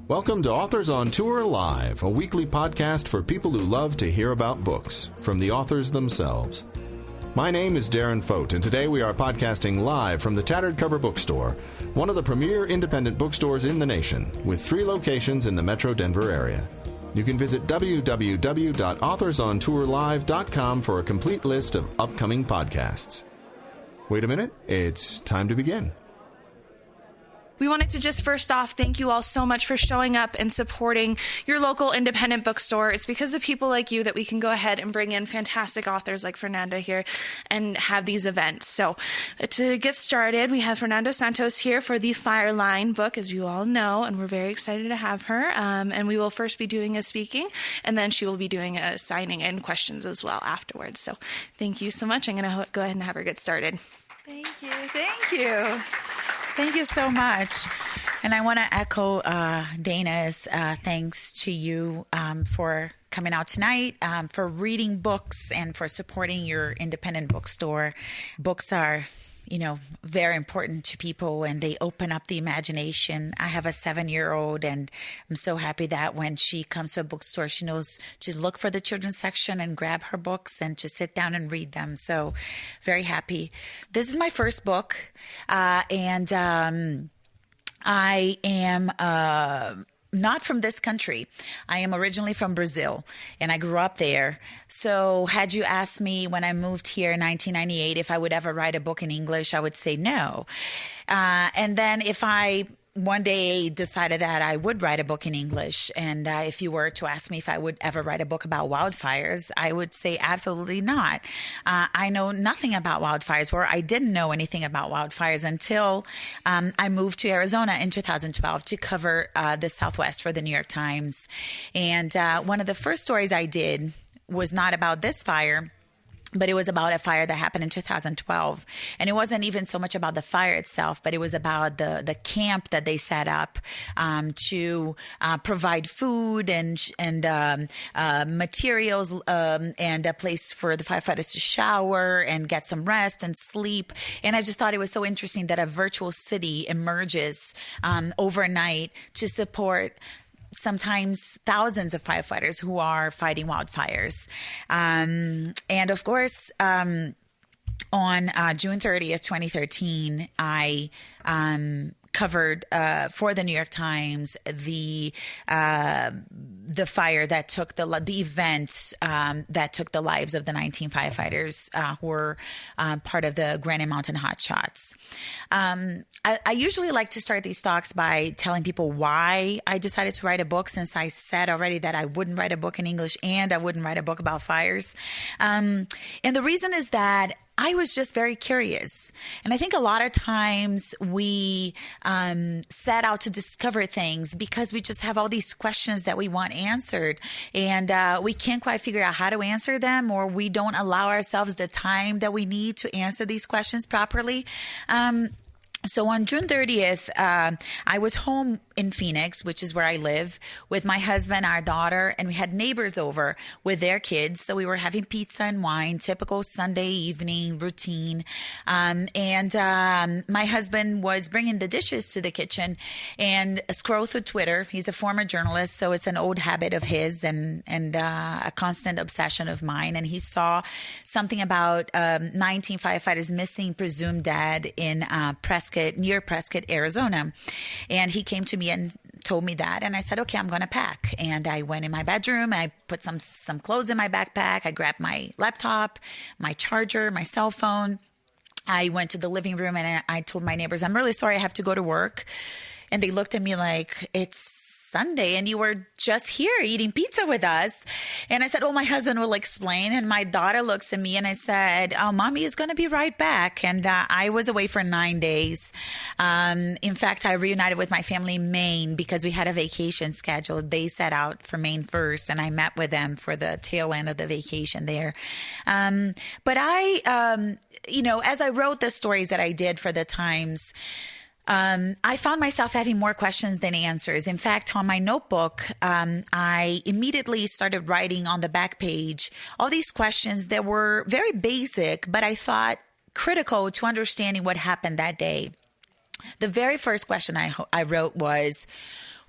Welcome to Authors on Tour Live, a weekly podcast for people who love to hear about books from the authors themselves. My name is Darren Fote, and today we are podcasting live from the Tattered Cover Bookstore, one of the premier independent bookstores in the nation, with 3 locations in the Metro Denver area. You can visit www.authorsontourlive.com for a complete list of upcoming podcasts. Wait a minute, it's time to begin. We wanted to just first off thank you all so much for showing up and supporting your local independent bookstore. It's because of people like you that we can go ahead and bring in fantastic authors like Fernanda here and have these events. So to get started, we have Fernanda Santos here for the Fireline book, as you all know, and we're very excited to have her. And we will first be doing a speaking, and then she will be doing a signing and questions as well afterwards. So thank you so much. I'm going to go ahead and have her get started. Thank you. Thank you so much. And I want to echo Dana's thanks to you for coming out tonight, for reading books, and for supporting your independent bookstore. Books are, very important to people, and they open up the imagination. I have a 7-year-old, and I'm so happy that when she comes to a bookstore, she knows to look for the children's section and grab her books and to sit down and read them. So very happy. This is my first book, and I am not from this country. I am originally from Brazil, and I grew up there. So had you asked me when I moved here in 1998 if I would ever write a book in English, I would say no. And then if I one day decided that I would write a book in English, and if you were to ask me if I would ever write a book about wildfires, I would say absolutely not. I know nothing about wildfires, or I didn't know anything about wildfires until I moved to Arizona in 2012 to cover the Southwest for the New York Times. And one of the first stories I did was not about this fire, but it was about a fire that happened in 2012. And it wasn't even so much about the fire itself, but it was about the camp that they set up to provide food and materials and a place for the firefighters to shower and get some rest and sleep. And I just thought it was so interesting that a virtual city emerges overnight to support sometimes thousands of firefighters who are fighting wildfires. And of course, on June 30th, 2013, I covered for the New York Times the fire that took the event that took the lives of the 19 firefighters who were part of the Granite Mountain Hotshots. I usually like to start these talks by telling people why I decided to write a book, since I said already that I wouldn't write a book in English and I wouldn't write a book about fires. And the reason is that I was just very curious. And I think a lot of times we set out to discover things because we just have all these questions that we want answered. And we can't quite figure out how to answer them, or we don't allow ourselves the time that we need to answer these questions properly. So on June 30th, I was home in Phoenix, which is where I live, with my husband, our daughter, and we had neighbors over with their kids. So we were having pizza and wine, typical Sunday evening routine. And my husband was bringing the dishes to the kitchen and scroll through Twitter. He's a former journalist, so it's an old habit of his and a constant obsession of mine. And he saw something about 19 firefighters missing, presumed dead in near Prescott, Arizona. And he came to me and told me that. And I said, okay, I'm going to pack. And I went in my bedroom. I put some clothes in my backpack. I grabbed my laptop, my charger, my cell phone. I went to the living room and I told my neighbors, I'm really sorry, I have to go to work. And they looked at me like, it's Sunday and you were just here eating pizza with us. And I said, well, my husband will explain. And my daughter looks at me and I said, oh, mommy is going to be right back. And I was away for 9 days. In fact, I reunited with my family in Maine because we had a vacation scheduled. They set out for Maine first, and I met with them for the tail end of the vacation there. But I, as I wrote the stories that I did for the Times, I found myself having more questions than answers. In fact, on my notebook, I immediately started writing on the back page all these questions that were very basic, but I thought critical to understanding what happened that day. The very first question I wrote was,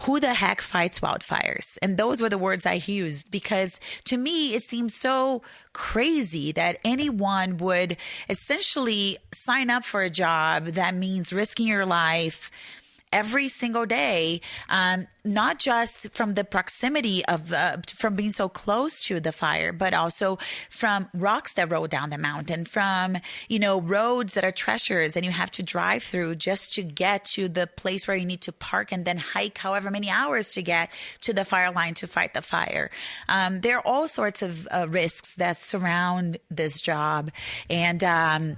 who the heck fights wildfires? And those were the words I used, because to me, it seems so crazy that anyone would essentially sign up for a job that means risking your life every single day, not just from the proximity of from being so close to the fire, but also from rocks that roll down the mountain, from roads that are treacherous and you have to drive through just to get to the place where you need to park and then hike however many hours to get to the fire line to fight the fire. There are all sorts of risks that surround this job, and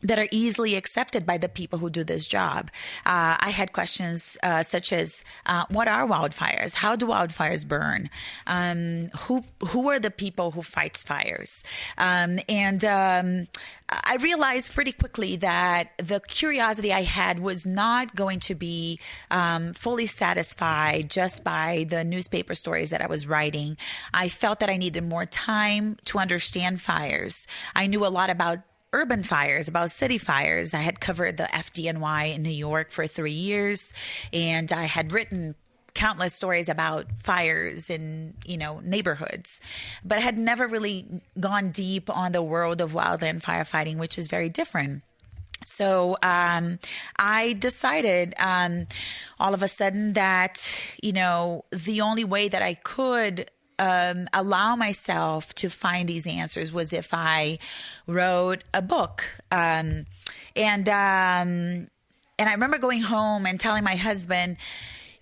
that are easily accepted by the people who do this job. I had questions such as, what are wildfires? How do wildfires burn? Who are the people who fights fires? I realized pretty quickly that the curiosity I had was not going to be fully satisfied just by the newspaper stories that I was writing. I felt that I needed more time to understand fires. I knew a lot about urban fires, about city fires. I had covered the FDNY in New York for 3 years, and I had written countless stories about fires in, neighborhoods, but I had never really gone deep on the world of wildland firefighting, which is very different. So I decided all of a sudden that, the only way that I could allow myself to find these answers was if I wrote a book. And I remember going home and telling my husband,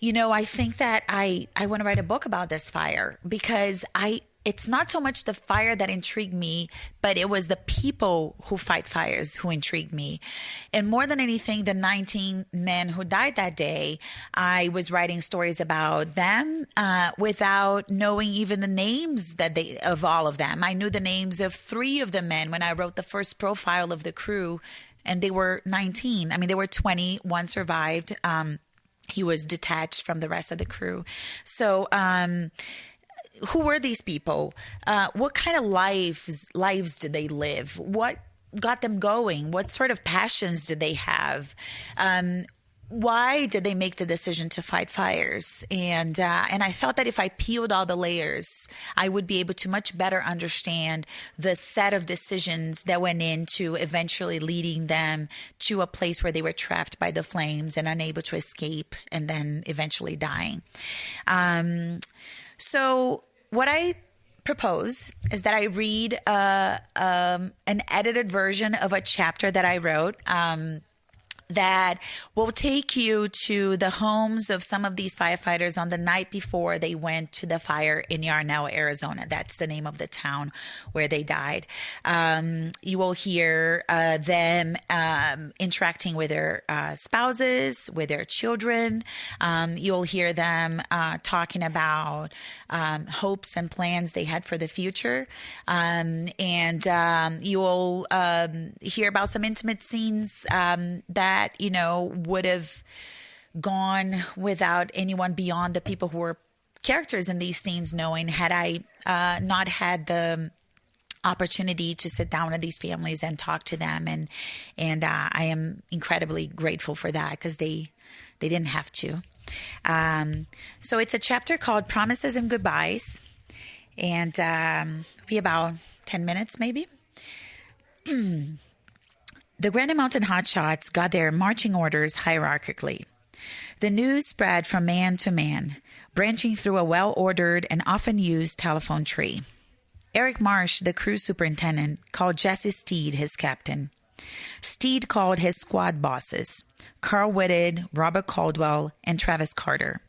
I think that I want to write a book about this fire, because it's not so much the fire that intrigued me, but it was the people who fight fires who intrigued me. And more than anything, the 19 men who died that day, I was writing stories about them without knowing even the names of all of them. I knew the names of 3 of the men when I wrote the first profile of the crew, and they were 19. I mean, they were 20. One survived. He was detached from the rest of the crew. So, who were these people? What kind of lives did they live? What got them going? What sort of passions did they have? Why did they make the decision to fight fires? And I felt that if I peeled all the layers, I would be able to much better understand the set of decisions that went into eventually leading them to a place where they were trapped by the flames and unable to escape, and then eventually dying. So what I propose is that I read an edited version of a chapter that I wrote that will take you to the homes of some of these firefighters on the night before they went to the fire in Yarnell, Arizona. That's the name of the town where they died. You will hear them interacting with their spouses, with their children. You'll hear them talking about hopes and plans they had for the future. And you'll hear about some intimate scenes that, would have gone without anyone beyond the people who were characters in these scenes knowing, had I not had the opportunity to sit down with these families and talk to them. And I am incredibly grateful for that, because they didn't have to. So it's a chapter called Promises and Goodbyes, and be about 10 minutes maybe. The Granite Mountain Hotshots got their marching orders hierarchically. The news spread from man to man, branching through a well-ordered and often used telephone tree. Eric Marsh, the crew superintendent, called Jesse Steed his captain. Steed called his squad bosses, Carl Whitted, Robert Caldwell, and Travis Carter.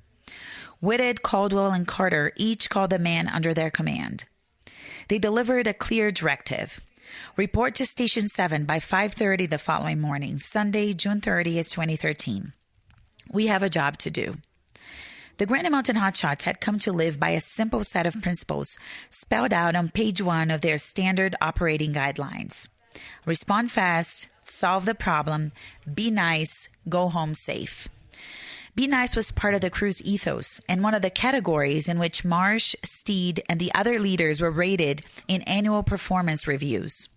Whitted, Caldwell, and Carter each called the man under their command. They delivered a clear directive. Report to Station 7 by 5:30 the following morning, Sunday, June 30th, 2013. We have a job to do. The Granite Mountain Hotshots had come to live by a simple set of principles spelled out on page 1 of their standard operating guidelines. Respond fast, solve the problem, be nice, go home safe. Be nice was part of the crew's ethos and one of the categories in which Marsh, Steed, and the other leaders were rated in annual performance reviews.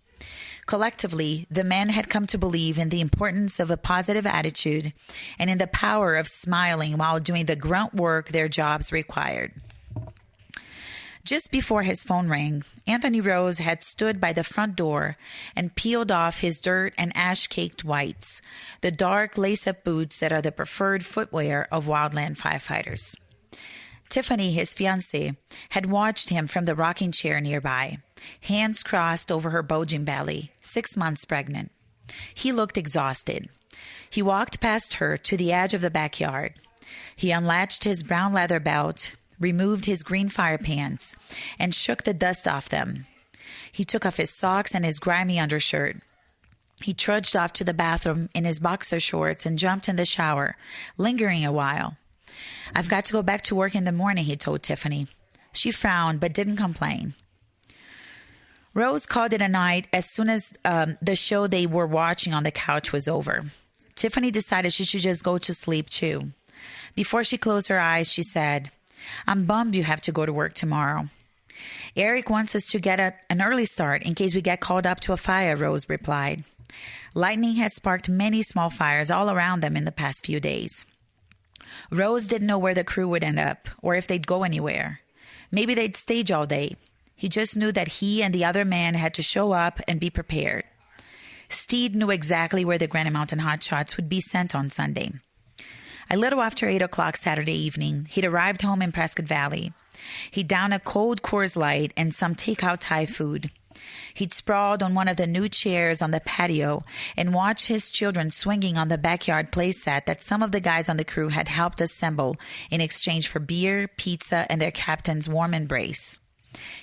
Collectively, the men had come to believe in the importance of a positive attitude and in the power of smiling while doing the grunt work their jobs required. Just before his phone rang, Anthony Rose had stood by the front door and peeled off his dirt and ash-caked whites, the dark lace-up boots that are the preferred footwear of wildland firefighters. Tiffany, his fiancée, had watched him from the rocking chair nearby, hands crossed over her bulging belly, 6 months pregnant. He looked exhausted. He walked past her to the edge of the backyard. He unlatched his brown leather belt, removed his green fire pants, and shook the dust off them. He took off his socks and his grimy undershirt. He trudged off to the bathroom in his boxer shorts and jumped in the shower, lingering a while. "I've got to go back to work in the morning," he told Tiffany. She frowned but didn't complain. Rose called it a night as soon as the show they were watching on the couch was over. Tiffany decided she should just go to sleep too. Before she closed her eyes, she said, "I'm bummed you have to go to work tomorrow." "Eric wants us to get an early start in case we get called up to a fire," Rose replied. Lightning had sparked many small fires all around them in the past few days. Rose didn't know where the crew would end up or if they'd go anywhere. Maybe they'd stage all day. He just knew that he and the other man had to show up and be prepared. Steed knew exactly where the Granite Mountain Hotshots would be sent on Sunday. A little after 8 o'clock Saturday evening, he'd arrived home in Prescott Valley. He'd downed a cold Coors Light and some takeout Thai food. He'd sprawled on one of the new chairs on the patio and watched his children swinging on the backyard playset that some of the guys on the crew had helped assemble in exchange for beer, pizza, and their captain's warm embrace.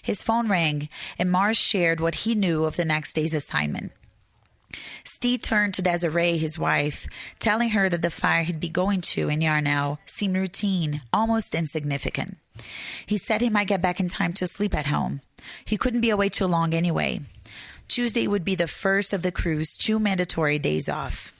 His phone rang, and Mars shared what he knew of the next day's assignment. Steve turned to Desiree, his wife, telling her that the fire he'd be going to in Yarnell seemed routine, almost insignificant. He said he might get back in time to sleep at home. He couldn't be away too long anyway. Tuesday would be the first of the crew's 2 mandatory days off.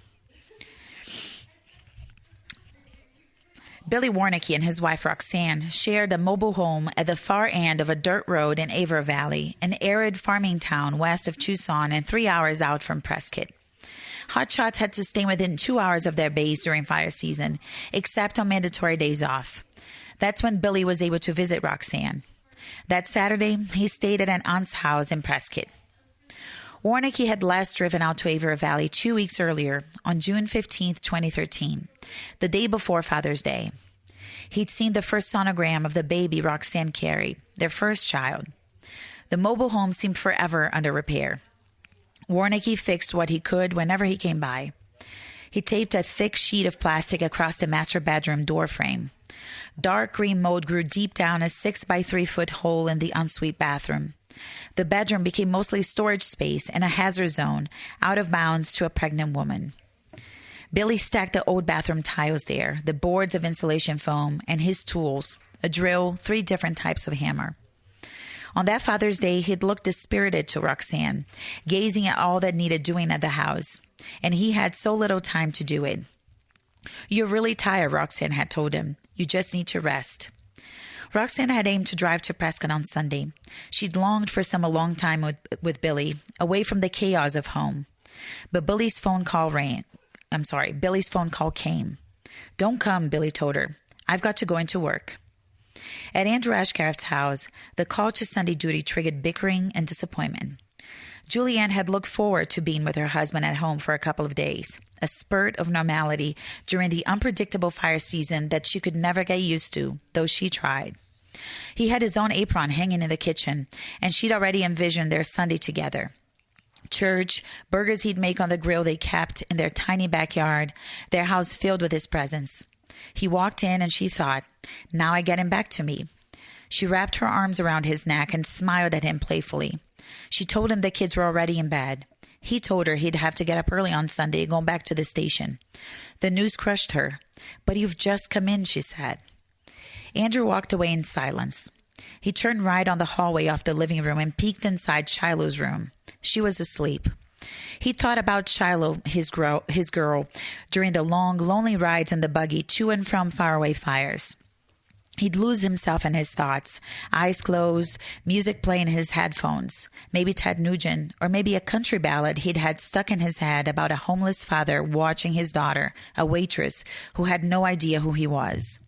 Billy Warnicki and his wife Roxanne shared a mobile home at the far end of a dirt road in Avon Valley, an arid farming town west of Tucson and 3 hours out from Prescott. Hotshots had to stay within 2 hours of their base during fire season, except on mandatory days off. That's when Billy was able to visit Roxanne. That Saturday, he stayed at an aunt's house in Prescott. Warnicki had last driven out to Avon Valley 2 weeks earlier, on June 15, 2013, the day before Father's Day. He'd seen the first sonogram of the baby Roxanne carried, their first child. The mobile home seemed forever under repair. Warnicki fixed what he could whenever he came by. He taped a thick sheet of plastic across the master bedroom door frame. Dark green mold grew deep down a 6-by-3-foot hole in the ensuite bathroom. The bedroom became mostly storage space and a hazard zone, out of bounds to a pregnant woman. Billy stacked the old bathroom tiles there, the boards of insulation foam, and his tools, a drill, 3 different types of hammer. On that Father's Day, he'd looked dispirited to Roxanne, gazing at all that needed doing at the house, and he had so little time to do it. "You're really tired," Roxanne had told him. "You just need to rest." Roxanne had aimed to drive to Prescott on Sunday. She'd longed for some alone time with Billy, away from the chaos of home. But Billy's phone call came. "Don't come," Billy told her. "I've got to go into work." At Andrew Ashcraft's house, the call to Sunday duty triggered bickering and disappointment. Julianne had looked forward to being with her husband at home for a couple of days, a spurt of normality during the unpredictable fire season that she could never get used to, though she tried. He had his own apron hanging in the kitchen, and she'd already envisioned their Sunday together. Church, burgers he'd make on the grill they kept in their tiny backyard, their house filled with his presence. He walked in and she thought, "Now I get him back to me." She wrapped her arms around his neck and smiled at him playfully. She told him the kids were already in bed. He told her he'd have to get up early on Sunday going back to the station. The news crushed her. "But you've just come in," she said. Andrew walked away in silence. He turned right on the hallway off the living room and peeked inside Shiloh's room. She was asleep. He thought about Shiloh, his girl, during the long, lonely rides in the buggy to and from faraway fires. He'd lose himself in his thoughts, eyes closed, music playing in his headphones, maybe Ted Nugent, or maybe a country ballad he'd had stuck in his head about a homeless father watching his daughter, a waitress, who had no idea who he was.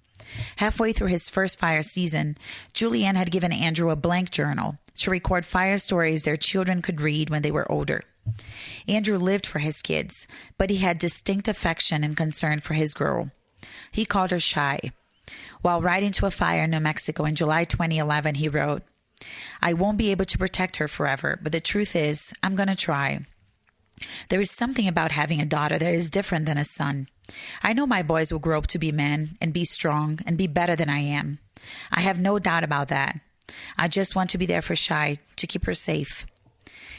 Halfway through his first fire season, Julianne had given Andrew a blank journal to record fire stories their children could read when they were older. Andrew lived for his kids, but he had distinct affection and concern for his girl. He called her Shy. While riding to a fire in New Mexico in July 2011, he wrote, "I won't be able to protect her forever, but the truth is, I'm going to try. There is something about having a daughter that is different than a son. I know my boys will grow up to be men and be strong and be better than I am. I have no doubt about that. I just want to be there for Shy, to keep her safe."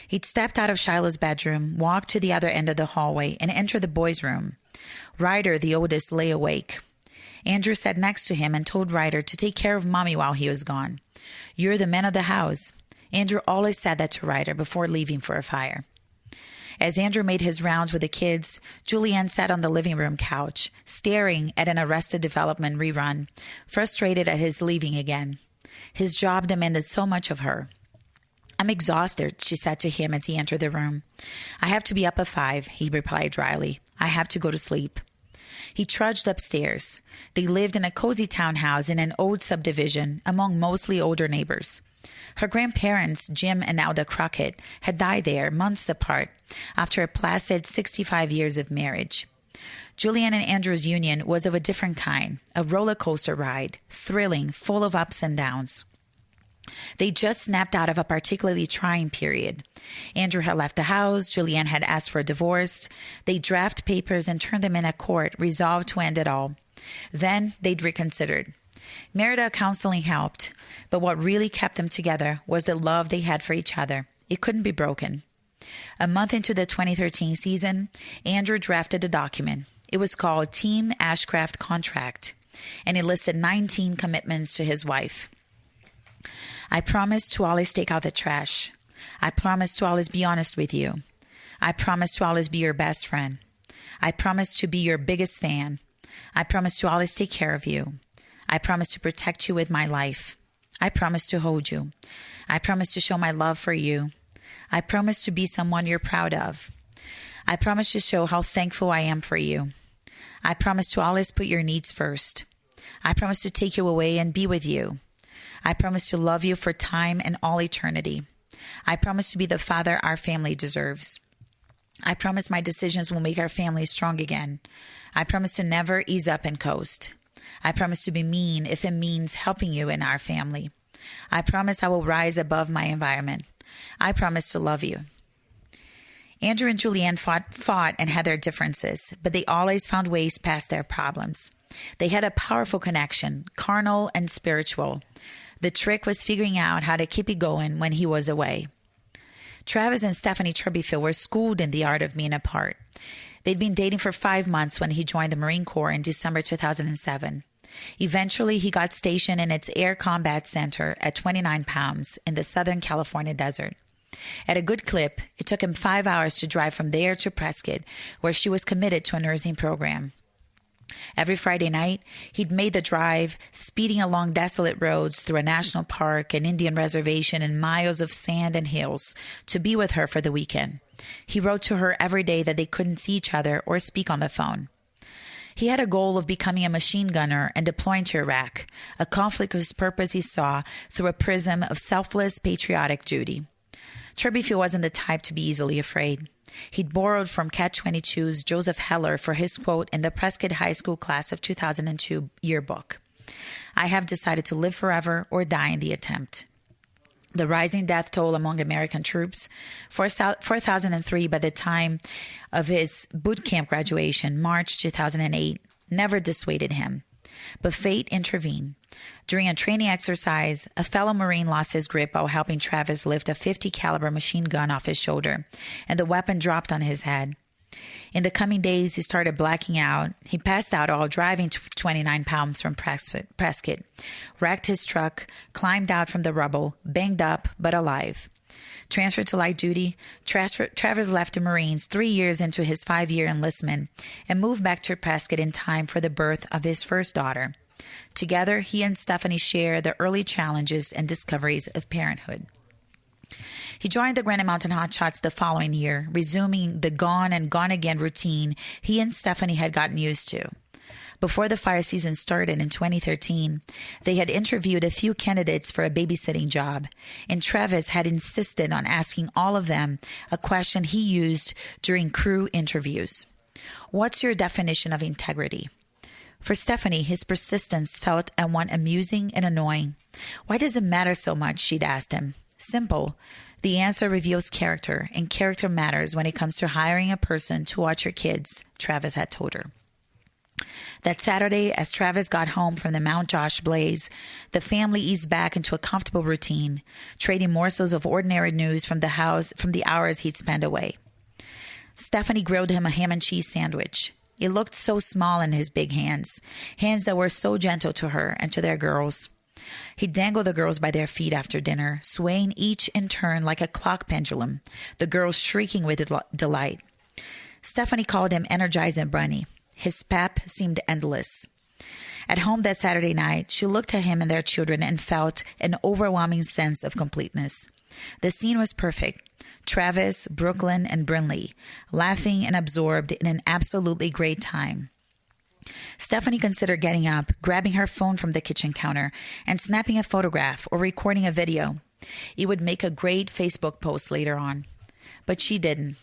He'd stepped out of Shiloh's bedroom, walked to the other end of the hallway, and entered the boys' room. Ryder, the oldest, lay awake. Andrew sat next to him and told Ryder to take care of Mommy while he was gone. "You're the man of the house." Andrew always said that to Ryder before leaving for a fire. As Andrew made his rounds with the kids, Julianne sat on the living room couch, staring at an Arrested Development rerun, frustrated at his leaving again. His job demanded so much of her. "I'm exhausted," she said to him as he entered the room. "I have to be up at 5, he replied dryly. "I have to go to sleep." He trudged upstairs. They lived in a cozy townhouse in an old subdivision among mostly older neighbors. Her grandparents, Jim and Alda Crockett, had died there months apart after a placid 65 years of marriage. Julianne and Andrew's union was of a different kind, a roller coaster ride, thrilling, full of ups and downs. They just snapped out of a particularly trying period. Andrew had left the house. Julianne had asked for a divorce. They drafted papers and turned them in at court, resolved to end it all. Then they'd reconsidered. Marital counseling helped, but what really kept them together was the love they had for each other. It couldn't be broken. A month into the 2013 season, Andrew drafted a document. It was called Team Ashcraft Contract, and it listed 19 commitments to his wife. "I promise to always take out the trash. I promise to always be honest with you. I promise to always be your best friend. I promise to be your biggest fan. I promise to always take care of you. I promise to protect you with my life. I promise to hold you. I promise to show my love for you. I promise to be someone you're proud of. I promise to show how thankful I am for you. I promise to always put your needs first. I promise to take you away and be with you. I promise to love you for time and all eternity. I promise to be the father our family deserves. I promise my decisions will make our family strong again. I promise to never ease up and coast. I promise to be mean if it means helping you and our family. I promise I will rise above my environment. I promise to love you." Andrew and Julianne fought and had their differences, but they always found ways past their problems. They had a powerful connection, carnal and spiritual. The trick was figuring out how to keep it going when he was away. Travis and Stephanie Turbyfield were schooled in the art of being apart. They'd been dating for 5 months when he joined the Marine Corps in December 2007. Eventually, he got stationed in its Air Combat Center at 29 Palms in the Southern California desert. At a good clip, it took him 5 hours to drive from there to Prescott, where she was committed to a nursing program. Every Friday night, he'd made the drive, speeding along desolate roads through a national park, an Indian reservation, and miles of sand and hills to be with her for the weekend. He wrote to her every day that they couldn't see each other or speak on the phone. He had a goal of becoming a machine gunner and deploying to Iraq, a conflict whose purpose he saw through a prism of selfless patriotic duty. Turbyfield wasn't the type to be easily afraid. He'd borrowed from Catch-22's Joseph Heller for his quote in the Prescott High School class of 2002 yearbook. "I have decided to live forever or die in the attempt." The rising death toll among American troops, 4,003 by the time of his boot camp graduation, March 2008, never dissuaded him. But fate intervened. During a training exercise, a fellow Marine lost his grip while helping Travis lift a .50 caliber machine gun off his shoulder, and the weapon dropped on his head. In the coming days, he started blacking out. He passed out while driving 29 Palms from Prescott, wrecked his truck, climbed out from the rubble, banged up but alive. Transferred to light duty, Travis left the Marines 3 years into his 5-year enlistment and moved back to Prescott in time for the birth of his first daughter. Together, he and Stephanie share the early challenges and discoveries of parenthood. He joined the Granite Mountain Hotshots the following year, resuming the gone and gone again routine he and Stephanie had gotten used to. Before the fire season started in 2013, they had interviewed a few candidates for a babysitting job, and Travis had insisted on asking all of them a question he used during crew interviews. What's your definition of integrity? For Stephanie, his persistence felt at once amusing and annoying. Why does it matter so much, she'd asked him. Simple. The answer reveals character, and character matters when it comes to hiring a person to watch your kids, Travis had told her. That Saturday, as Travis got home from the Mount Josh blaze, the family eased back into a comfortable routine, trading morsels of ordinary news from the hours he'd spent away. Stephanie grilled him a ham and cheese sandwich. It looked so small in his big hands that were so gentle to her and to their girls. He dangled the girls by their feet after dinner, swaying each in turn like a clock pendulum, the girls shrieking with delight. Stephanie called him Energizing Bunny. His pep seemed endless. At home that Saturday night, she looked at him and their children and felt an overwhelming sense of completeness. The scene was perfect. Travis, Brooklyn, and Brinley, laughing and absorbed in an absolutely great time. Stephanie considered getting up, grabbing her phone from the kitchen counter, and snapping a photograph or recording a video. It would make a great Facebook post later on. But she didn't.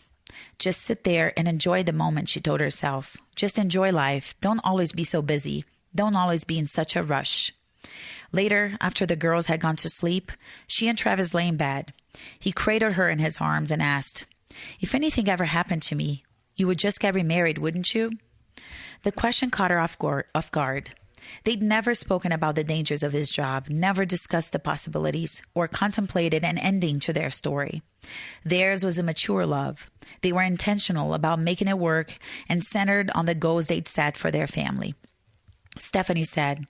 Just sit there and enjoy the moment, she told herself. Just enjoy life. Don't always be so busy. Don't always be in such a rush. Later, after the girls had gone to sleep, she and Travis lay in bed. He cradled her in his arms and asked, "If anything ever happened to me, you would just get remarried, wouldn't you?" The question caught her off guard. They'd never spoken about the dangers of his job, never discussed the possibilities, or contemplated an ending to their story. Theirs was a mature love. They were intentional about making it work and centered on the goals they'd set for their family. Stephanie said,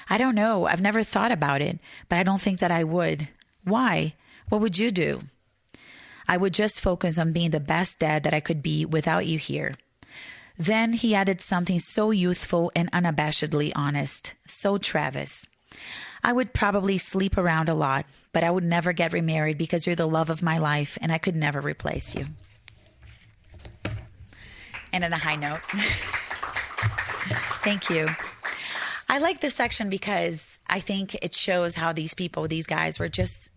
"I don't know. I've never thought about it, but I don't think that I would." "Why? What would you do?" "I would just focus on being the best dad that I could be without you here." Then he added something so youthful and unabashedly honest, so Travis. "I would probably sleep around a lot, but I would never get remarried because you're the love of my life and I could never replace you." And on a high note, thank you. I like this section because I think it shows how these guys were just,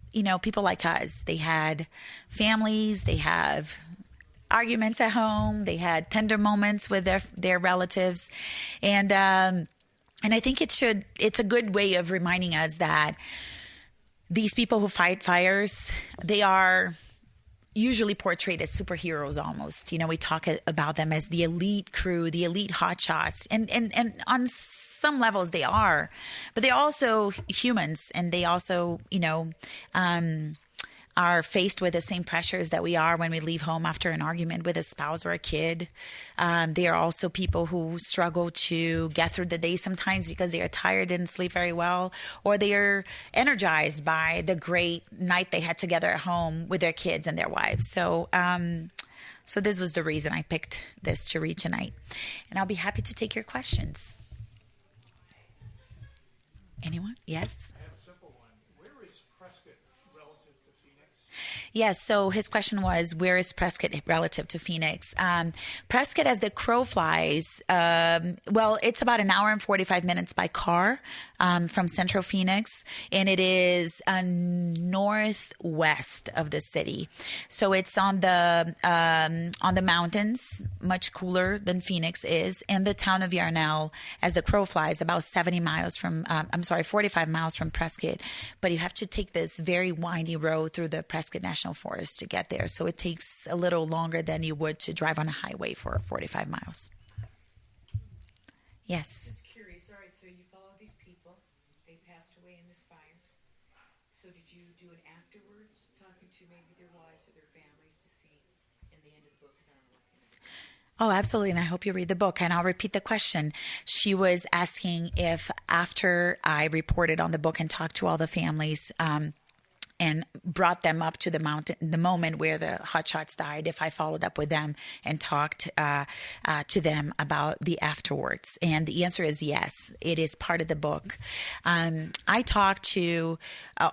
people like us. They had families, they have arguments at home, they had tender moments with their relatives. And I think it's a good way of reminding us that these people who fight fires, they are usually portrayed as superheroes almost. We talk about them as the elite crew, the elite hotshots. And on some levels they are, but they're also humans, and they also, are faced with the same pressures that we are when we leave home after an argument with a spouse or a kid. They are also people who struggle to get through the day sometimes because they are tired, didn't sleep very well, or they are energized by the great night they had together at home with their kids and their wives. So this was the reason I picked this to read tonight. And I'll be happy to take your questions. Anyone? Yes? I have a simple one. Where is Prescott relative to Phoenix? Yes, so his question was, where is Prescott relative to Phoenix? Prescott, as the crow flies, it's about an hour and 45 minutes by car from central Phoenix, and it is northwest of the city. So it's on the mountains, much cooler than Phoenix is, and the town of Yarnell, as the crow flies, about 45 miles from Prescott. But you have to take this very windy road through the Prescott National Forest to get there. So it takes a little longer than you would to drive on a highway for 45 miles. Yes. Just curious. All right, so you followed these people. They passed away in this fire. So did you do it afterwards, talking to maybe their wives or their families to see in the end of the book? Because I don't know. Oh, absolutely. And I hope you read the book. And I'll repeat the question. She was asking if after I reported on the book and talked to all the families, and brought them up to the moment where the Hotshots died, if I followed up with them and talked to them about the afterwards. And the answer is yes, it is part of the book. I talked to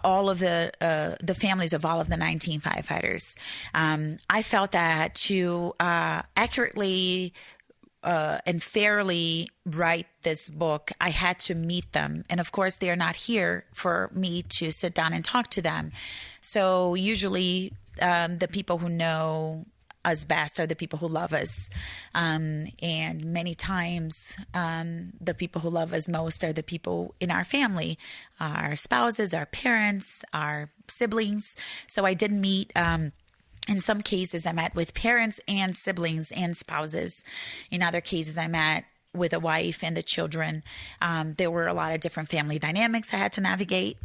all of the families of all of the 19 firefighters. I felt that to accurately and fairly write this book, I had to meet them. And of course, they are not here for me to sit down and talk to them. So usually the people who know us best are the people who love us. And many times the people who love us most are the people in our family, our spouses, our parents, our siblings. So I did meet in some cases, I met with parents and siblings and spouses. In other cases, I met with a wife and the children. There were a lot of different family dynamics I had to navigate.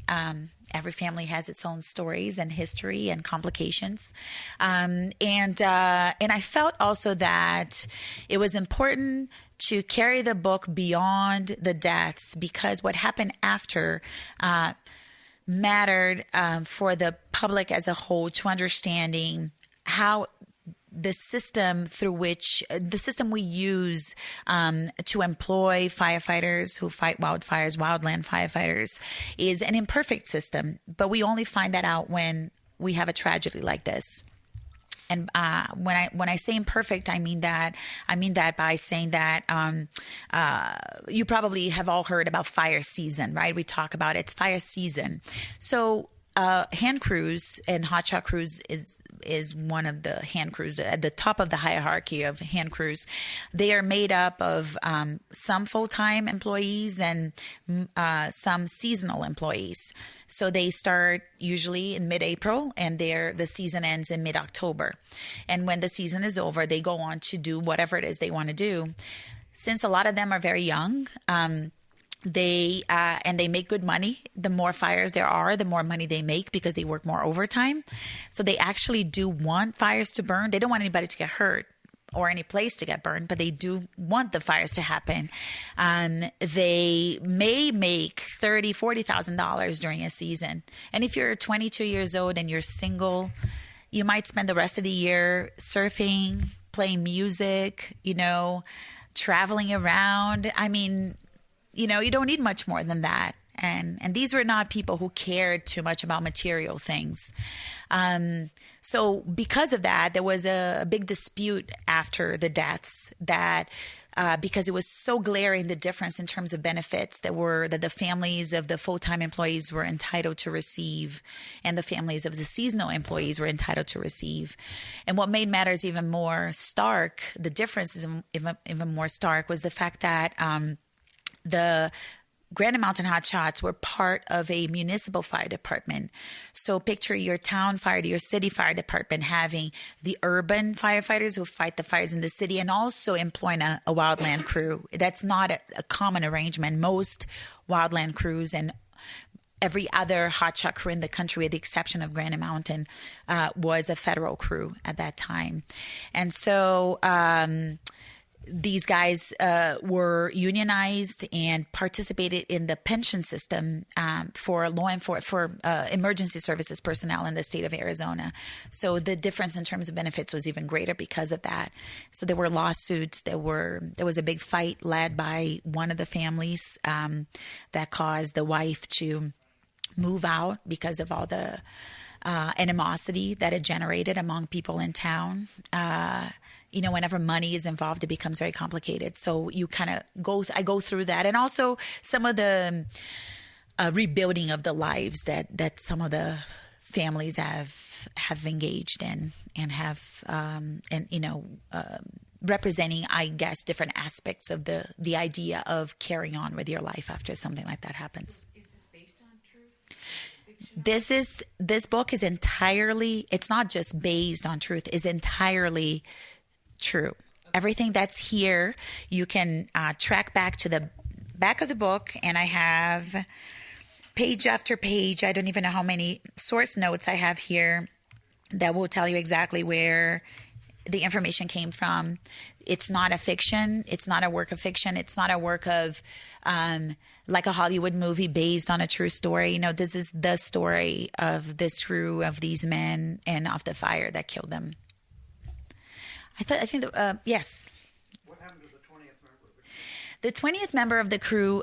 Every family has its own stories and history and complications. And I felt also that it was important to carry the book beyond the deaths, because what happened after mattered for the public as a whole to understanding how the system we use to employ firefighters who fight wildfires, wildland firefighters, is an imperfect system. But we only find that out when we have a tragedy like this. And when I say imperfect, I mean that by saying that you probably have all heard about fire season, right? We talk about it's fire season. So hand crews and hotshot crews is one of the hand crews at the top of the hierarchy of hand crews. They are made up of some full-time employees and some seasonal employees. So they start usually in mid-April, and the season ends in mid-October. And when the season is over, they go on to do whatever it is they want to do. Since a lot of them are very young, they make good money. The more fires there are, the more money they make because they work more overtime. So they actually do want fires to burn. They don't want anybody to get hurt or any place to get burned, but they do want the fires to happen. They may make $30,000, $40,000 during a season. And if you're 22 years old and you're single, you might spend the rest of the year surfing, playing music, traveling around. I mean, you don't need much more than that. And these were not people who cared too much about material things. So because of that, there was a big dispute after the deaths that because it was so glaring, the difference in terms of benefits that the families of the full-time employees were entitled to receive and the families of the seasonal employees were entitled to receive. And what made matters even more stark, the difference is even more stark, was the fact that the Granite Mountain Hotshots were part of a municipal fire department. So picture your town fire, your city fire department having the urban firefighters who fight the fires in the city and also employing a wildland crew. That's not a common arrangement. Most wildland crews and every other hotshot crew in the country, with the exception of Granite Mountain, was a federal crew at that time. And so these guys were unionized and participated in the pension system for emergency services personnel in the state of Arizona. So the difference in terms of benefits was even greater because of that. So there were lawsuits. There was a big fight led by one of the families that caused the wife to move out because of all the animosity that it generated among people in town. Whenever money is involved, it becomes very complicated. So you kind of I go through that. And also some of the rebuilding of the lives that some of the families have engaged in and have, representing, I guess, different aspects of the idea of carrying on with your life after something like that happens. Is this based on truth? This book is entirely, it's not just based on truth, is entirely true. Everything that's here, you can track back to the back of the book, and I have page after page. I don't even know how many source notes I have here that will tell you exactly where the information came from. It's not a fiction. It's not a work of fiction. It's not a work of like a Hollywood movie based on a true story. This is the story of this crew, of these men, and of the fire that killed them. Yes. What happened to the 20th member of the crew? The 20th member of the crew.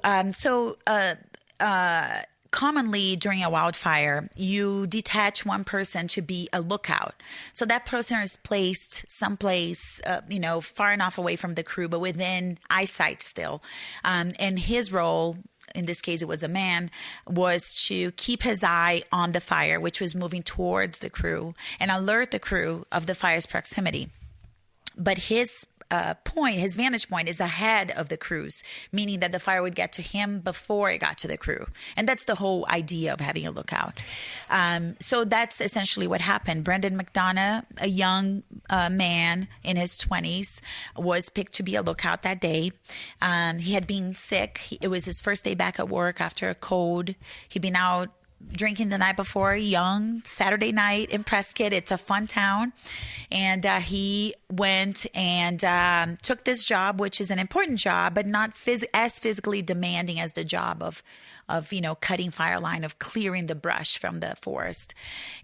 Commonly during a wildfire, you detach one person to be a lookout. So that person is placed someplace, far enough away from the crew, but within eyesight still. And his role, in this case it was a man, was to keep his eye on the fire, which was moving towards the crew, and alert the crew of the fire's proximity. But his vantage point is ahead of the crew's, meaning that the fire would get to him before it got to the crew. And that's the whole idea of having a lookout. So that's essentially what happened. Brendan McDonough, a young man in his 20s, was picked to be a lookout that day. He had been sick. It was his first day back at work after a cold. He'd been out drinking the night before, young, Saturday night in Prescott. It's a fun town. And he went and took this job, which is an important job, but not as physically demanding as the job of cutting fire line, of clearing the brush from the forest.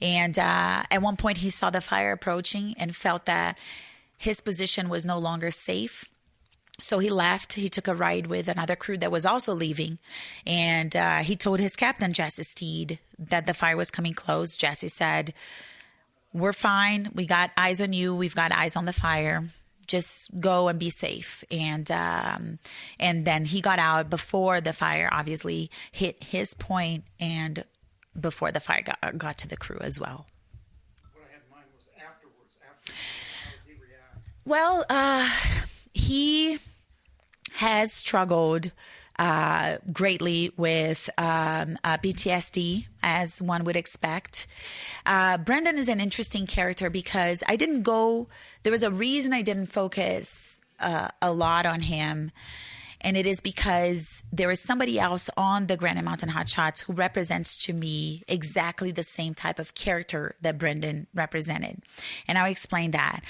And at one point he saw the fire approaching and felt that his position was no longer safe. So he left. He took a ride with another crew that was also leaving. And he told his captain, Jesse Steed, that the fire was coming close. Jesse said, "We're fine. We got eyes on you. We've got eyes on the fire. Just go and be safe." And then he got out before the fire obviously hit his point and before the fire got to the crew as well. What I had in mind was afterwards. How did he react? Well, he has struggled greatly with PTSD, as one would expect. Brendan is an interesting character because there was a reason I didn't focus a lot on him. And it is because there is somebody else on the Granite Mountain Hotshots who represents to me exactly the same type of character that Brendan represented. And I'll explain that.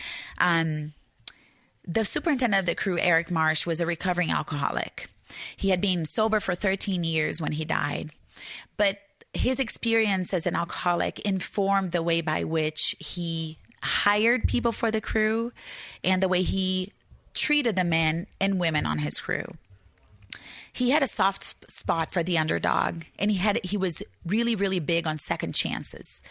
The superintendent of the crew, Eric Marsh, was a recovering alcoholic. He had been sober for 13 years when he died. But his experience as an alcoholic informed the way by which he hired people for the crew and the way he treated the men and women on his crew. He had a soft spot for the underdog, and he was really, really big on second chances,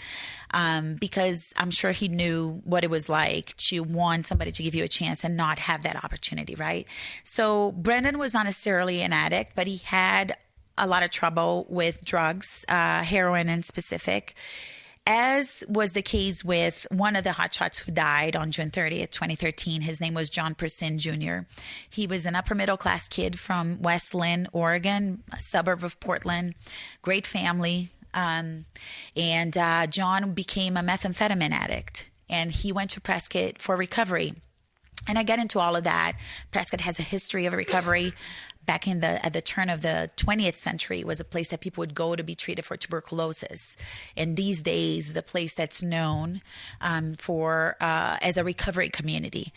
because I'm sure he knew what it was like to want somebody to give you a chance and not have that opportunity, right? So Brendan was not necessarily an addict, but he had a lot of trouble with drugs, heroin in specific, as was the case with one of the hotshots who died on June 30th, 2013. His name was John Persin Jr. He was an upper middle class kid from West Linn, Oregon, a suburb of Portland. Great family. And John became a methamphetamine addict, and he went to Prescott for recovery. And I get into all of that. Prescott has a history of recovery. Back at the turn of the 20th century, it was a place that people would go to be treated for tuberculosis. And these days, it's a place that's known as a recovery community,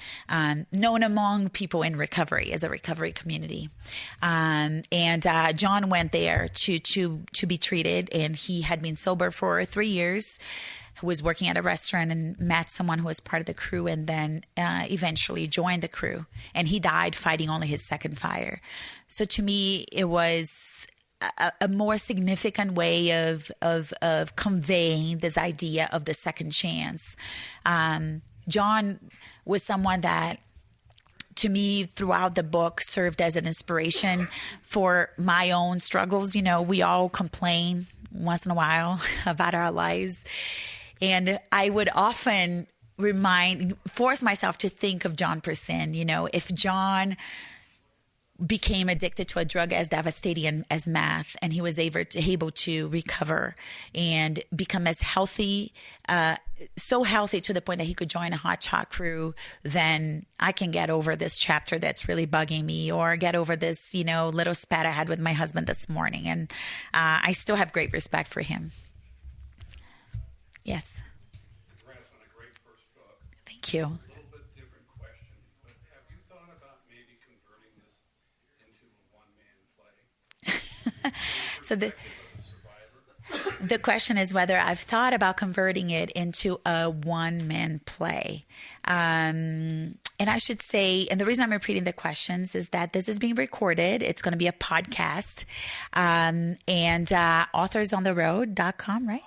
known among people in recovery as a recovery community. And John went there to be treated, and he had been sober for 3 years. Who was working at a restaurant and met someone who was part of the crew, and then eventually joined the crew. And he died fighting only his second fire. So to me, it was a more significant way of conveying this idea of the second chance. John was someone that, to me, throughout the book, served as an inspiration for my own struggles. We all complain once in a while about our lives. And I would often force myself to think of John Persin. If John became addicted to a drug as devastating as meth, and he was able to recover and become as healthy, so healthy to the point that he could join a hotshot crew, then I can get over this chapter that's really bugging me, or get over this, little spat I had with my husband this morning. And I still have great respect for him. Yes. Congrats on a great first book. Thank you. A little bit So the question is whether I've thought about converting it into a one-man play. And I should say, and the reason I'm repeating the questions is that this is being recorded. It's going to be a podcast. And authorsontheroad.com, right?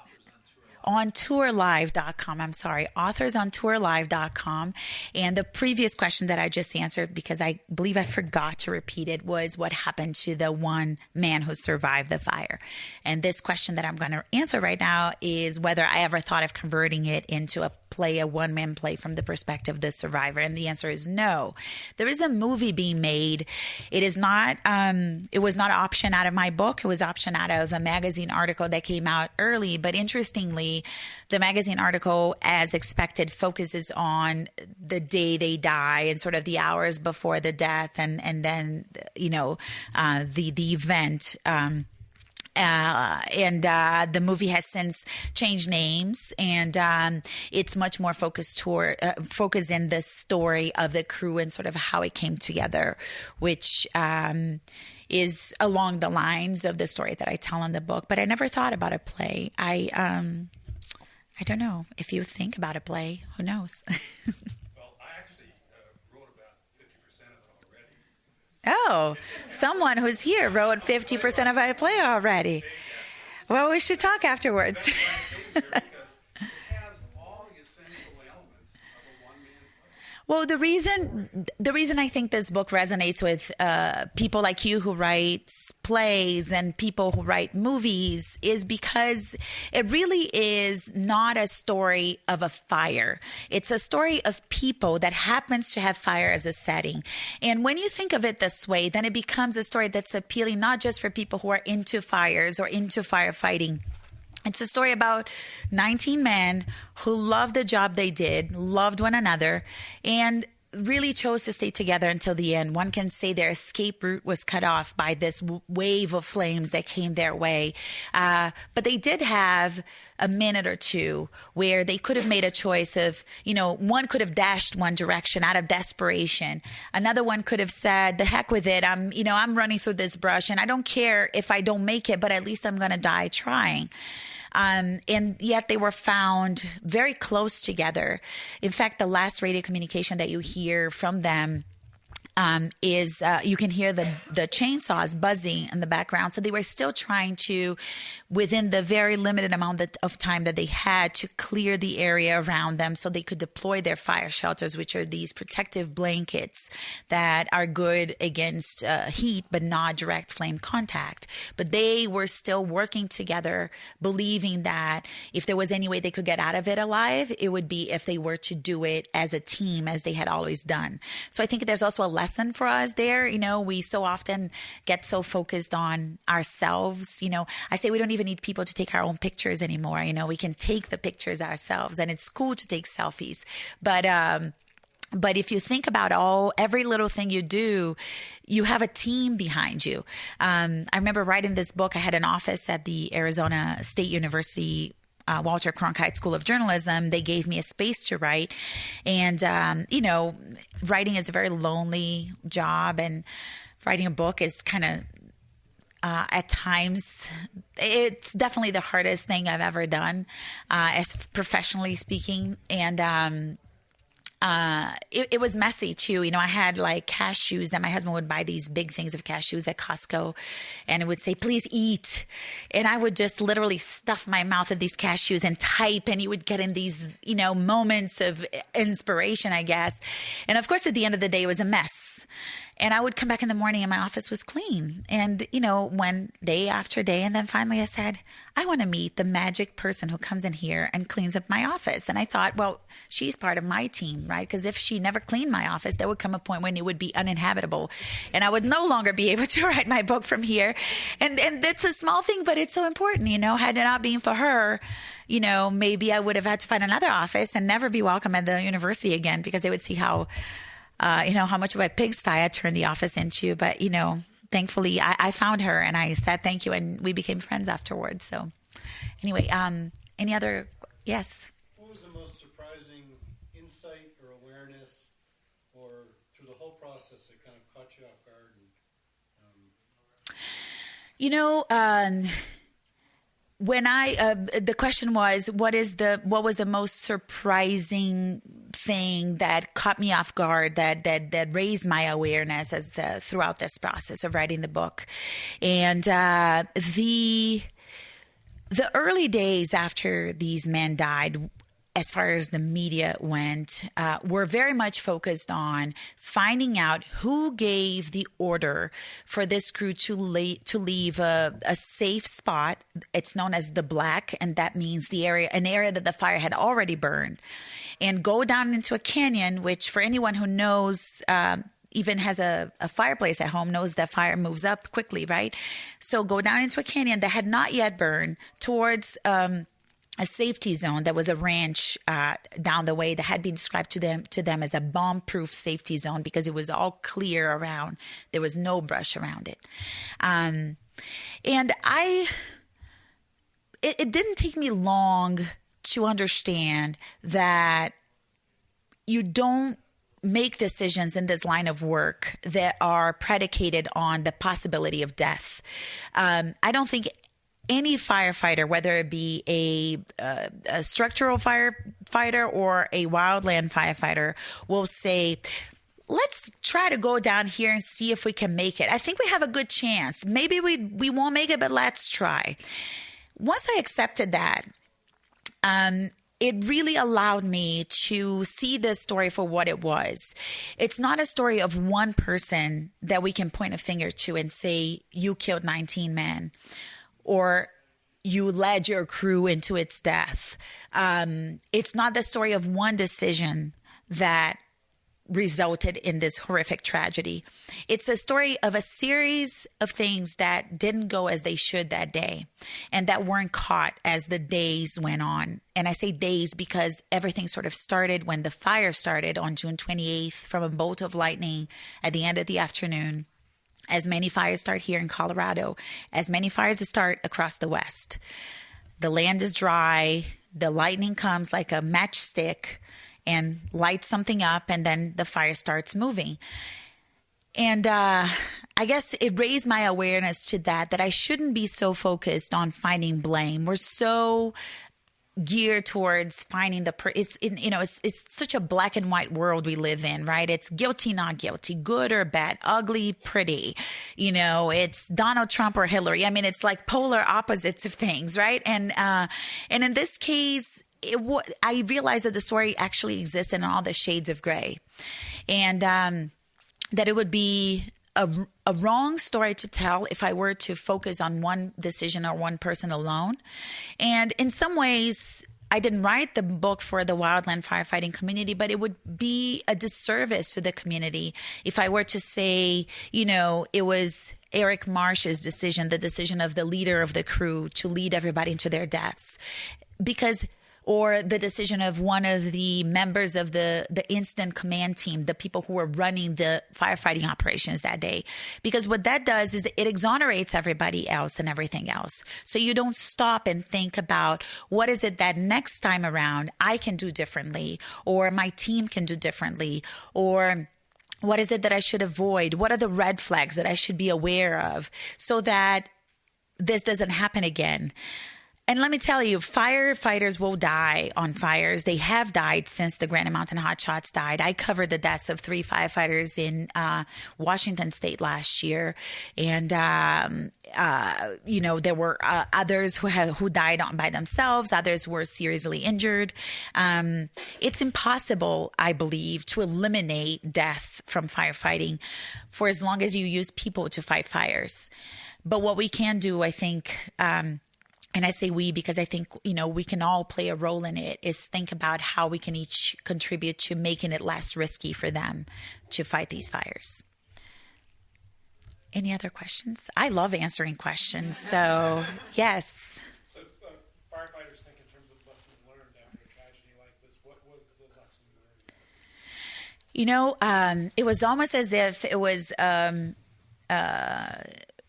ontourlive.com. I'm sorry, authorsontourlive.com. And the previous question that I just answered, because I believe I forgot to repeat it, was what happened to the one man who survived the fire. And this question that I'm going to answer right now is whether I ever thought of converting it into a one-man play from the perspective of the survivor. And the answer is no. There is a movie being made. It is not, it was not optioned out of my book. It was optioned out of a magazine article that came out early. But interestingly, the magazine article, as expected, focuses on the day they die and sort of the hours before the death and then, the event. The movie has since changed names, and it's much more focused in the story of the crew and sort of how it came together, which is along the lines of the story that I tell in the book. But I never thought about a play. I don't know. If you think about a play, who knows? Well, I actually wrote about 50% of it already. Oh, someone who's here wrote 50% of a play already. Well, we should talk afterwards. Because it has all the essential elements of a one-man play. Well, the reason I think this book resonates with people like you who write plays and people who write movies is because it really is not a story of a fire. It's a story of people that happens to have fire as a setting. And when you think of it this way, then it becomes a story that's appealing not just for people who are into fires or into firefighting. It's a story about 19 men who loved the job they did, loved one another, and really chose to stay together until the end. One can say their escape route was cut off by this wave of flames that came their way. But they did have a minute or two where they could have made a choice of, one could have dashed one direction out of desperation. Another one could have said, the heck with it. I'm running through this brush and I don't care if I don't make it, but at least I'm going to die trying. And yet they were found very close together. In fact, the last radio communication that you hear from them is you can hear the chainsaws buzzing in the background. So they were still trying to, within the very limited amount of time that they had, to clear the area around them so they could deploy their fire shelters, which are these protective blankets that are good against heat, but not direct flame contact. But they were still working together, believing that if there was any way they could get out of it alive, it would be if they were to do it as a team, as they had always done. So I think there's also a lesson for us there. We so often get so focused on ourselves. I say we don't even need people to take our own pictures anymore. We can take the pictures ourselves, and it's cool to take selfies. But if you think about every little thing you do, you have a team behind you. I remember writing this book. I had an office at the Arizona State University Walter Cronkite School of Journalism. They gave me a space to write. And, writing is a very lonely job, and writing a book is kind of, at times, it's definitely the hardest thing I've ever done, as professionally speaking. And, it was messy too. I had like cashews that my husband would buy these big things of cashews at Costco, and it would say, please eat. And I would just literally stuff my mouth with these cashews and type, and you would get in these, moments of inspiration, I guess. And of course, at the end of the day, it was a mess. And I would come back in the morning and my office was clean. And, when day after day, and then finally I said, I want to meet the magic person who comes in here and cleans up my office. And I thought, well, she's part of my team, right? Because if she never cleaned my office, there would come a point when it would be uninhabitable and I would no longer be able to write my book from here. And that's a small thing, but it's so important, had it not been for her, maybe I would have had to find another office and never be welcome at the university again, because they would see how much of a pigsty I turned the office into. But, thankfully I found her and I said thank you, and we became friends afterwards. So anyway, any other? Yes. What was the most surprising insight or awareness, or through the whole process, that kind of caught you off guard? When the question was, what was the most surprising thing that caught me off guard, that raised my awareness throughout this process of writing the book, and the early days after these men died, as far as the media went, were very much focused on finding out who gave the order for this crew to leave a safe spot. It's known as the Black, and that means an area that the fire had already burned, and go down into a canyon, which for anyone who knows, even has a fireplace at home, knows that fire moves up quickly, right? So go down into a canyon that had not yet burned towards a safety zone that was a ranch down the way that had been described to them as a bomb-proof safety zone because it was all clear around. There was no brush around it. And it didn't take me long to understand that you don't make decisions in this line of work that are predicated on the possibility of death. I don't think any firefighter, whether it be a structural firefighter or a wildland firefighter, will say, let's try to go down here and see if we can make it. I think we have a good chance. Maybe we won't make it, but let's try. Once I accepted that, it really allowed me to see this story for what it was. It's not a story of one person that we can point a finger to and say, you killed 19 men, or you led your crew into its death. It's not the story of one decision that resulted in this horrific tragedy. It's a story of a series of things that didn't go as they should that day and that weren't caught as the days went on. And I say days because everything sort of started when the fire started on June 28th from a bolt of lightning at the end of the afternoon. As many fires start here in Colorado, as many fires start across the West. The land is dry, the lightning comes like a matchstick and lights something up, and then the fire starts moving. And I guess it raised my awareness to that I shouldn't be so focused on finding blame. We're so geared towards finding it's such a black and white world we live in, right? It's guilty, not guilty, good or bad, ugly, pretty. It's Donald Trump or Hillary. I mean, it's like polar opposites of things, right? And in this case, I realized that the story actually exists in all the shades of gray, and that it would be a wrong story to tell if I were to focus on one decision or one person alone. And in some ways, I didn't write the book for the wildland firefighting community, but it would be a disservice to the community if I were to say, it was Eric Marsh's decision, the decision of the leader of the crew to lead everybody into their deaths. Or the decision of one of the members of the incident command team, the people who were running the firefighting operations that day. Because what that does is it exonerates everybody else and everything else. So you don't stop and think about what is it that next time around I can do differently, or my team can do differently, or what is it that I should avoid? What are the red flags that I should be aware of so that this doesn't happen again? And let me tell you, firefighters will die on fires. They have died since the Granite Mountain Hotshots died. I covered the deaths of 3 firefighters in Washington State last year. And, there were others who died by themselves. Others were seriously injured. It's impossible, I believe, to eliminate death from firefighting for as long as you use people to fight fires. But what we can do, I think, and I say we because I think, we can all play a role in it, is think about how we can each contribute to making it less risky for them to fight these fires. Any other questions? I love answering questions. So, yes. So firefighters think in terms of lessons learned after a tragedy like this. What was the lesson learned? It was almost as if it was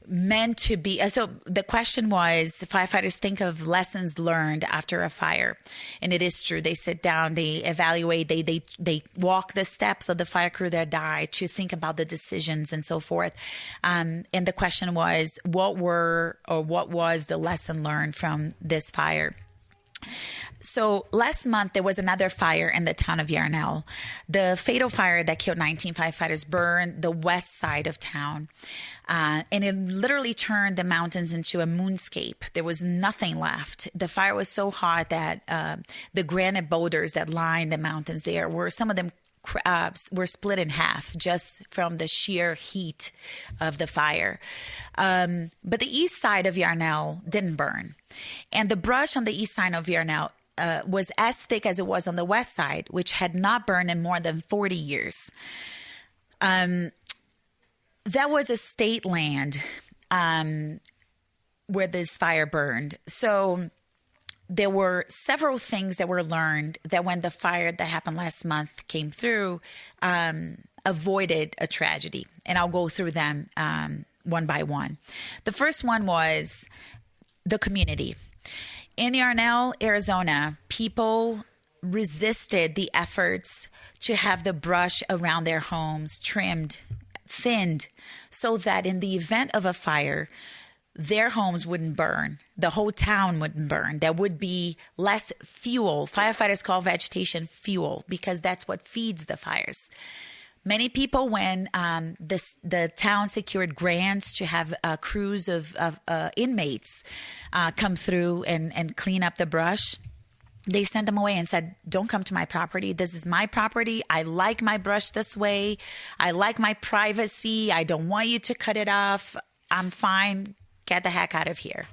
meant to be. So the question was, firefighters think of lessons learned after a fire. And it is true. They sit down, they evaluate, they walk the steps of the fire crew that died to think about the decisions and so forth. And the question was, what was the lesson learned from this fire? So last month, there was another fire in the town of Yarnell. The fatal fire that killed 19 firefighters burned the west side of town. And it literally turned the mountains into a moonscape. There was nothing left. The fire was so hot that the granite boulders that lined the mountains there were, some of them were split in half just from the sheer heat of the fire. But the east side of Yarnell didn't burn. And the brush on the east side of Yarnell was as thick as it was on the west side, which had not burned in more than 40 years. That was a state land where this fire burned. So there were several things that were learned that when the fire that happened last month came through, avoided a tragedy. And I'll go through them one by one. The first one was the community. In Yarnell, Arizona, people resisted the efforts to have the brush around their homes trimmed, thinned, so that in the event of a fire, their homes wouldn't burn. The whole town wouldn't burn. There would be less fuel. Firefighters call vegetation fuel because that's what feeds the fires. Many people, when the town secured grants to have crews of inmates come through and clean up the brush, they sent them away and said, don't come to my property. This is my property. I like my brush this way. I like my privacy. I don't want you to cut it off. I'm fine. Get the heck out of here.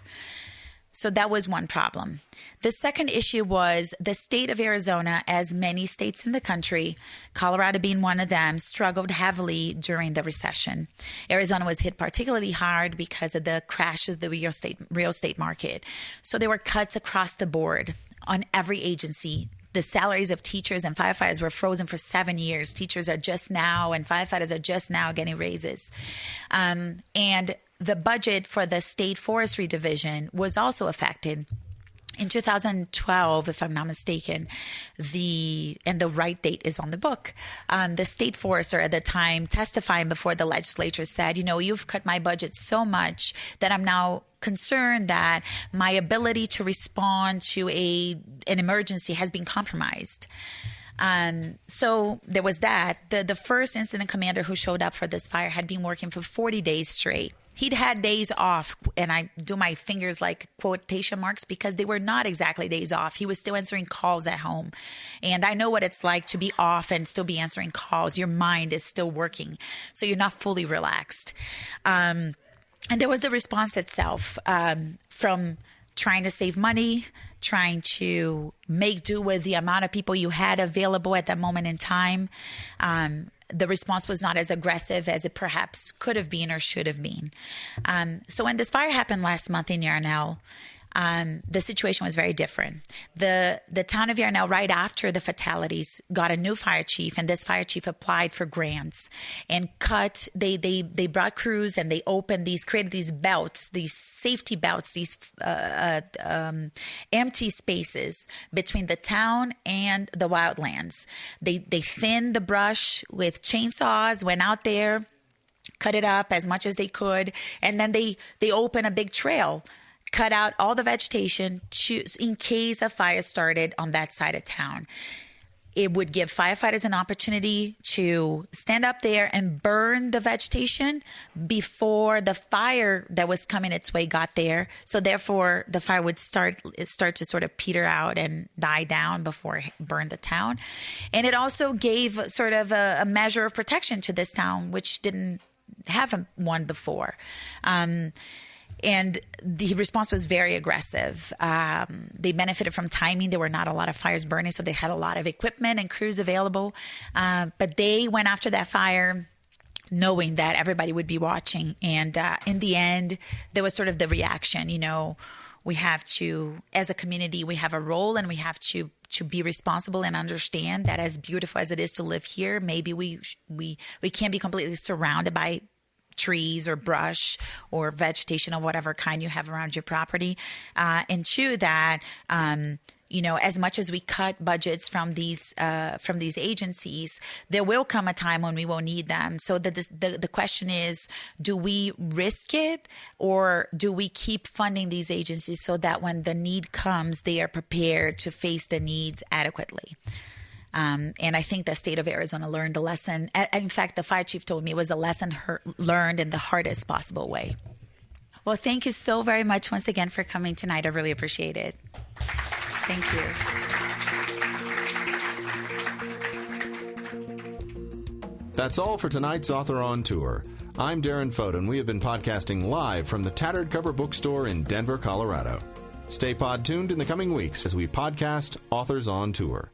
So that was one problem. The second issue was the state of Arizona, as many states in the country, Colorado being one of them, struggled heavily during the recession. Arizona was hit particularly hard because of the crash of the real estate market. So there were cuts across the board on every agency. The salaries of teachers and firefighters were frozen for 7 years. Teachers are just now, and firefighters are just now getting raises. And the budget for the state forestry division was also affected. In 2012, if I'm not mistaken, and the right date is on the book, the state forester at the time testifying before the legislature said, you've cut my budget so much that I'm now concerned that my ability to respond to an emergency has been compromised. So there was that. The first incident commander who showed up for this fire had been working for 40 days straight. He'd had days off, and I do my fingers like quotation marks because they were not exactly days off. He was still answering calls at home. And I know what it's like to be off and still be answering calls. Your mind is still working, so you're not fully relaxed. And there was the response itself from trying to save money, trying to make do with the amount of people you had available at that moment in time. The response was not as aggressive as it perhaps could have been or should have been. So when this fire happened last month in Yarnell, the situation was very different. The town of Yarnell, right after the fatalities, got a new fire chief, and this fire chief applied for grants and they brought crews and they created these belts, these safety belts, these empty spaces between the town and the wildlands. They thinned the brush with chainsaws, went out there, cut it up as much as they could, and then they opened a big trail, cut out all the vegetation in case a fire started on that side of town. It would give firefighters an opportunity to stand up there and burn the vegetation before the fire that was coming its way got there. So therefore, the fire would start to sort of peter out and die down before it burned the town. And it also gave sort of a measure of protection to this town, which didn't have one before. And the response was very aggressive. They benefited from timing. There were not a lot of fires burning, so they had a lot of equipment and crews available. But they went after that fire knowing that everybody would be watching. And in the end, there was sort of the reaction, we have to, as a community, we have a role, and we have to be responsible and understand that as beautiful as it is to live here, maybe we can't be completely surrounded by trees or brush or vegetation of whatever kind you have around your property. And two, that as much as we cut budgets from these agencies, there will come a time when we will need them. So the question is, do we risk it, or do we keep funding these agencies so that when the need comes, they are prepared to face the needs adequately? And I think the state of Arizona learned the lesson. In fact, the fire chief told me it was a lesson learned in the hardest possible way. Well, thank you so very much once again for coming tonight. I really appreciate it. Thank you. That's all for tonight's Author on Tour. I'm Darren Fote, and we have been podcasting live from the Tattered Cover Bookstore in Denver, Colorado. Stay pod tuned in the coming weeks as we podcast Authors on Tour.